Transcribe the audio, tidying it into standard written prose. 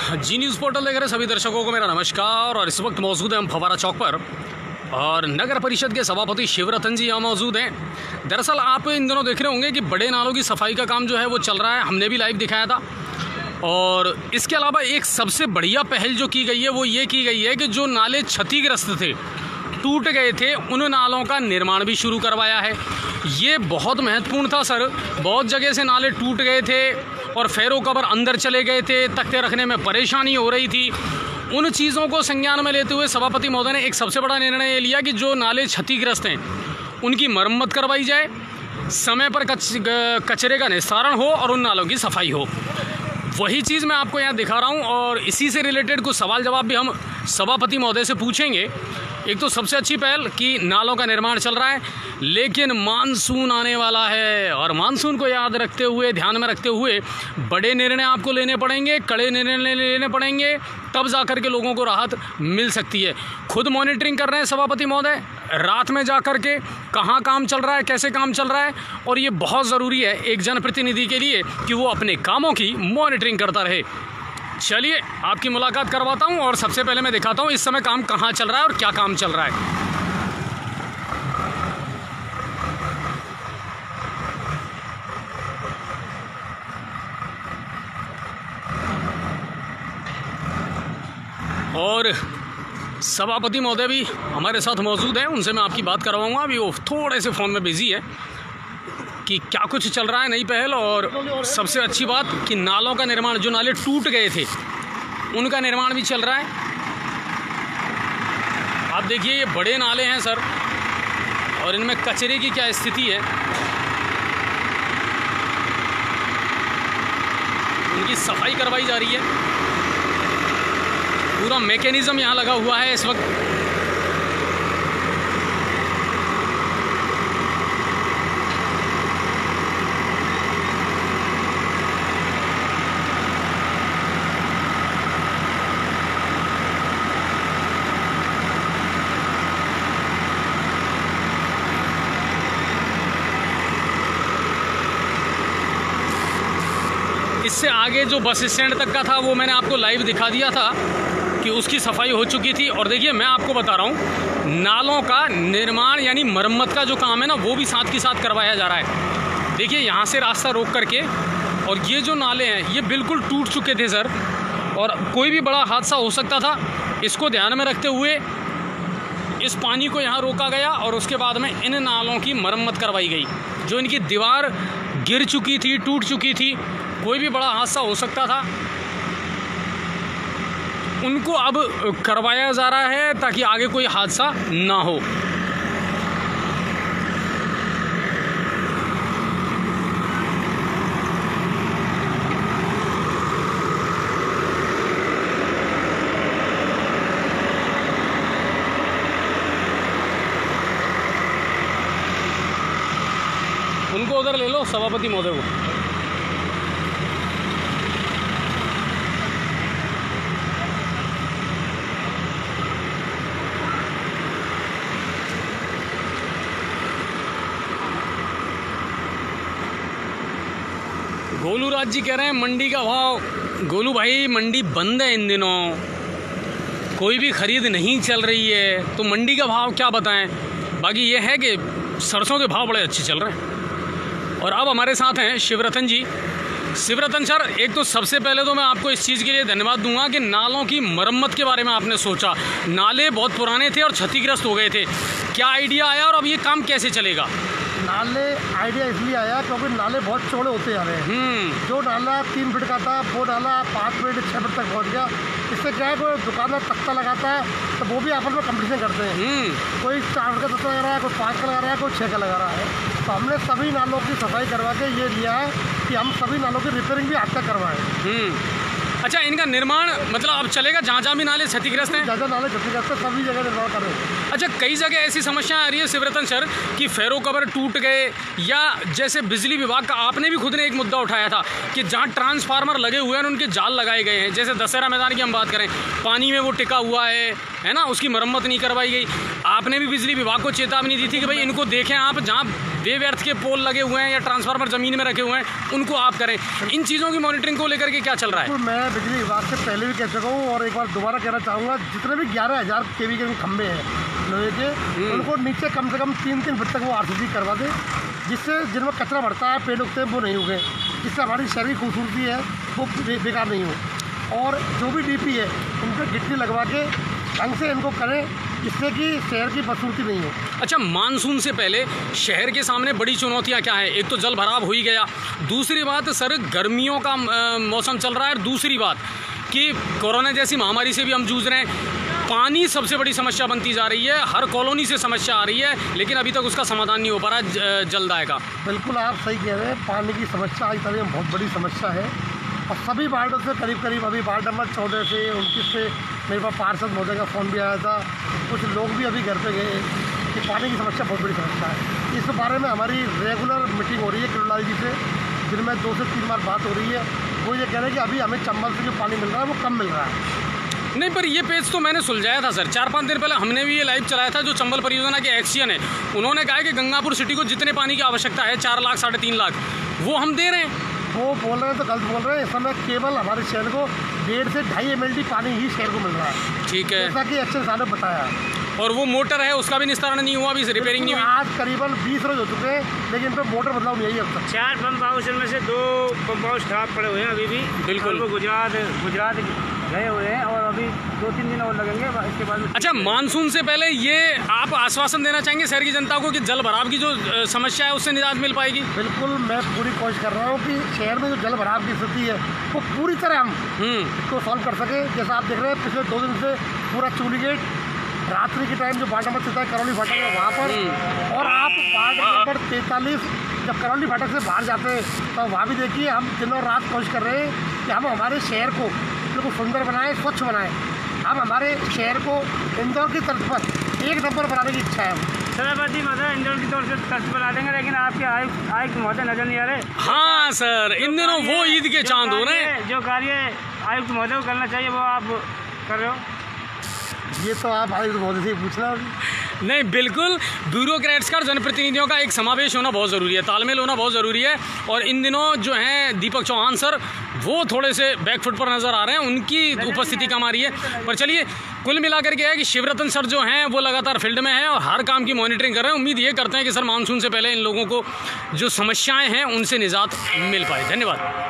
जी news portal देख रहे सभी दर्शकों को मेरा नमस्कार। और इस वक्त मौजूद हैं हम फव्वारा चौक पर और नगर परिषद के सभापति शिवरतन जी यहाँ मौजूद हैं। दरअसल आप इन दिनों देख रहे होंगे कि बड़े नालों की सफाई का काम जो है वो चल रहा है, हमने भी लाइव दिखाया था। और इसके अलावा एक सबसे बढ़िया पहल जो की गई है वो ये की गई है कि जो नाले क्षतिग्रस्त थे, टूट गए थे, उन नालों का निर्माण भी शुरू करवाया है। ये बहुत महत्वपूर्ण था सर। बहुत जगह से नाले टूट गए थे और फेरो कवर अंदर चले गए थे, तख्ते रखने में परेशानी हो रही थी। उन चीज़ों को संज्ञान में लेते हुए सभापति महोदय ने एक सबसे बड़ा निर्णय ये लिया कि जो नाले क्षतिग्रस्त हैं उनकी मरम्मत करवाई जाए, समय पर कचरे का निस्तारण हो और उन नालों की सफाई हो। वही चीज़ मैं आपको यहाँ दिखा रहा हूँ और इसी से रिलेटेड कुछ सवाल जवाब भी हम सभापति महोदय से पूछेंगे। एक तो सबसे अच्छी पहल कि नालों का निर्माण चल रहा है, लेकिन मानसून आने वाला है और मानसून को याद रखते हुए, ध्यान में रखते हुए बड़े निर्णय आपको लेने पड़ेंगे, कड़े निर्णय लेने पड़ेंगे, तब जाकर के लोगों को राहत मिल सकती है। खुद मॉनिटरिंग कर रहे हैं सभापति महोदय, रात में जा कर के कहाँ काम चल रहा है, कैसे काम चल रहा है। और ये बहुत ज़रूरी है एक जनप्रतिनिधि के लिए कि वो अपने कामों की मॉनिटरिंग करता रहे। चलिए आपकी मुलाकात करवाता हूं और सबसे पहले मैं दिखाता हूं इस समय काम कहां चल रहा है और क्या काम चल रहा है। और सभापति महोदय भी हमारे साथ मौजूद हैं, उनसे मैं आपकी बात करवाऊंगा। अभी वो थोड़े से फ़ोन में बिजी है कि क्या कुछ चल रहा है नई पहल। और सबसे अच्छी बात कि नालों का निर्माण, जो नाले टूट गए थे उनका निर्माण भी चल रहा है। आप देखिए ये बड़े नाले हैं सर और इनमें कचरे की क्या स्थिति है, उनकी सफाई करवाई जा रही है। पूरा मैकेनिज्म यहाँ लगा हुआ है इस वक्त। इससे आगे जो बस स्टैंड तक का था वो मैंने आपको लाइव दिखा दिया था कि उसकी सफाई हो चुकी थी। और देखिए मैं आपको बता रहा हूँ नालों का निर्माण यानी मरम्मत का जो काम है ना वो भी साथ के साथ करवाया जा रहा है। देखिए यहाँ से रास्ता रोक करके, और ये जो नाले हैं ये बिल्कुल टूट चुके थे सर और कोई भी बड़ा हादसा हो सकता था। इसको ध्यान में रखते हुए इस पानी को यहाँ रोका गया और उसके बाद में इन नालों की मरम्मत करवाई गई। जो इनकी दीवार गिर चुकी थी, टूट चुकी थी, कोई भी बड़ा हादसा हो सकता था, उनको अब करवाया जा रहा है ताकि आगे कोई हादसा ना हो। उनको उधर ले लो सभापति महोदय को। गोलू राज जी कह रहे हैं मंडी का भाव, गोलू भाई मंडी बंद है इन दिनों, कोई भी खरीद नहीं चल रही है, तो मंडी का भाव क्या बताएं। बाकी ये है कि सरसों के भाव बड़े अच्छे चल रहे हैं। और अब हमारे साथ हैं शिवरतन जी। शिवरतन सर, एक तो सबसे पहले तो मैं आपको इस चीज़ के लिए धन्यवाद दूंगा कि नालों की मरम्मत के बारे में आपने सोचा। नाले बहुत पुराने थे और क्षतिग्रस्त हो गए थे, क्या आइडिया आया और अब ये काम कैसे चलेगा? नाले आइडिया इसलिए आया क्योंकि नाले बहुत चौड़े होते जा रहे हैं। जो नाला 3 फीट का था वो नाला 5 फीट 6 फीट तक पहुंच गया। इससे क्या है, कोई दुकानदार तख्ता लगाता है तो वो भी आपस में कंपटीशन करते हैं। कोई 4 फीट का तख्ता लगा रहा है, कोई 5 का लगा रहा है, कोई 6 का लगा रहा है। तो हमने सभी नालों की सफाई करवा के ये लिया है कि हम सभी नालों की रिपेयरिंग भी हाथ तक करवाएं। अच्छा, इनका निर्माण मतलब अब चलेगा जहाँ जहाँ भी नाले क्षतिग्रस्त हैं? ज़्यादा नाले क्षतिग्रस्त है, सभी जगह निर्माण कर रहे हैं। अच्छा, कई जगह ऐसी समस्या आ रही है शिवरतन सर कि फेरो कवर टूट गए, या जैसे बिजली विभाग का आपने भी खुद ने एक मुद्दा उठाया था कि जहाँ ट्रांसफार्मर लगे हुए हैं उनके जाल लगाए गए हैं। जैसे दशहरा मैदान की हम बात करें, पानी में वो टिका हुआ है ना, उसकी मरम्मत नहीं करवाई गई। आपने भी बिजली विभाग को चेतावनी दी थी कि भाई इनको देखें आप, जहाँ वे व्यर्थ के पोल लगे हुए हैं या ट्रांसफार्मर ज़मीन में रखे हुए हैं, उनको आप करें। इन चीज़ों की मॉनिटरिंग को लेकर के क्या चल रहा है? तो मैं बिजली विभाग से पहले भी कह चुका हूँ और एक बार दोबारा कहना चाहूँगा, जितने भी 11,000 kV के खंभे हैं लोहे के, उनको नीचे कम से कम 3-3 फीट तक वो RCC करवा दें, जिससे जिनमें कचरा बढ़ता है, पेड़ उगते हैं, वो नहीं उगे, जिससे हमारी शहर की खूबसूरती है वो बेकार नहीं हो। और जो भी DP है उन पर गिट्टी लगवा के ढंग से इनको करें, जिससे कि शहर की बदसूरती नहीं हो। अच्छा, मानसून से पहले शहर के सामने बड़ी चुनौतियां क्या है? एक तो जल भराव हो ही गया, दूसरी बात सर गर्मियों का मौसम चल रहा है, और दूसरी बात कि कोरोना जैसी महामारी से भी हम जूझ रहे हैं। पानी सबसे बड़ी समस्या बनती जा रही है, हर कॉलोनी से समस्या आ रही है, लेकिन अभी तक उसका समाधान नहीं हो पा रहा है, जल्द आएगा। बिल्कुल आप सही कह रहे हैं, पानी की समस्या आज तक बहुत बड़ी समस्या है, और सभी वार्डों से करीब अभी वार्ड नंबर 14 से 29 से मेरे पास पार्षद महोदय का फ़ोन भी आया था, कुछ लोग भी अभी घर पे गए कि पानी की समस्या बहुत बड़ी समस्या है। इस बारे में हमारी रेगुलर मीटिंग हो रही है किरोड़ीलाल जी से, जिनमें 2 से 3 बार बात हो रही है। वो ये कह रहे हैं कि अभी हमें चंबल से जो पानी मिल रहा है वो कम मिल रहा है। नहीं, पर ये पेज तो मैंने सुलझाया था सर, 4-5 दिन पहले हमने भी ये लाइव चलाया था। जो चंबल परियोजना के एक्सियन है, उन्होंने कहा है कि गंगापुर सिटी को जितने पानी की आवश्यकता है 4 लाख 3.5 लाख वो हम दे रहे हैं। वो बोल रहे हैं तो गलत बोल रहे हैं। इस समय केवल हमारे शहर को 1.5 से 2.5 MLD पानी ही शहर को मिल रहा है। ठीक है, जैसा कि एक्शन साहब ने बताया। और वो मोटर है उसका भी निस्तारण नहीं हुआ, अभी रिपेयरिंग नहीं हुई। आज करीबन 20 रोज हो चुके हैं, लेकिन इन पर मोटर बदलाव नहीं है अब तक। 4 पंप हाउस में से 2 पंप हाउस खराब पड़े हुए हैं अभी भी। बिल्कुल, वो गुजरात गए हुए हैं और अभी 2-3 दिन और लगेंगे इसके बाद। अच्छा, मानसून से पहले ये आप आश्वासन देना चाहेंगे शहर की जनता को कि जल भराव की जो समस्या है उससे निजात मिल पाएगी? बिल्कुल, मैं पूरी कोशिश कर रहा हूँ कि शहर में जो जल भराव की स्थिति है वो पूरी तरह हम इसको सॉल्व कर सके। जैसा आप देख रहे हैं पिछले 2 दिन से पूरा चूली गेट रात्रि के टाइम जो वार्ड नंबर 43 करौली फाटक है वहाँ पर, और आप वार्ड नंबर 43 जब करौली फाटक से बाहर जाते हैं तो वहाँ भी देखिए हम दिन और रात कोशिश कर रहे हैं कि हम हमारे शहर को बिल्कुल सुंदर बनाएं, स्वच्छ बनाएं। हम हमारे शहर को इंदौर की तर्ज पर 1 नंबर बनाने की इच्छा है। सभापति महोदय इंदौर की तौर से तर्ज बना देंगे, लेकिन आपके आयुक्त महोदय नजर नहीं आ रहे। हाँ सर, इन दिनों वो ईद के चांद हो रहे हैं। जो कार्य आयुक्त महोदय को करना चाहिए वो आप कर रहे हो। ये तो आप आयुक्त महोदय से पूछना। नहीं, बिल्कुल, ब्यूरोक्रेट्स का और जनप्रतिनिधियों का एक समावेश होना बहुत ज़रूरी है, तालमेल होना बहुत ज़रूरी है। और इन दिनों जो हैं दीपक चौहान सर वो थोड़े से बैकफुट पर नज़र आ रहे हैं, उनकी उपस्थिति कम आ रही है। पर चलिए, कुल मिलाकर के है कि शिवरतन सर जो हैं वो लगातार फील्ड में हैं और हर काम की मॉनिटरिंग कर रहे हैं। उम्मीद ये करते हैं कि सर मानसून से पहले इन लोगों को जो समस्याएँ हैं उनसे निजात मिल पाए। धन्यवाद।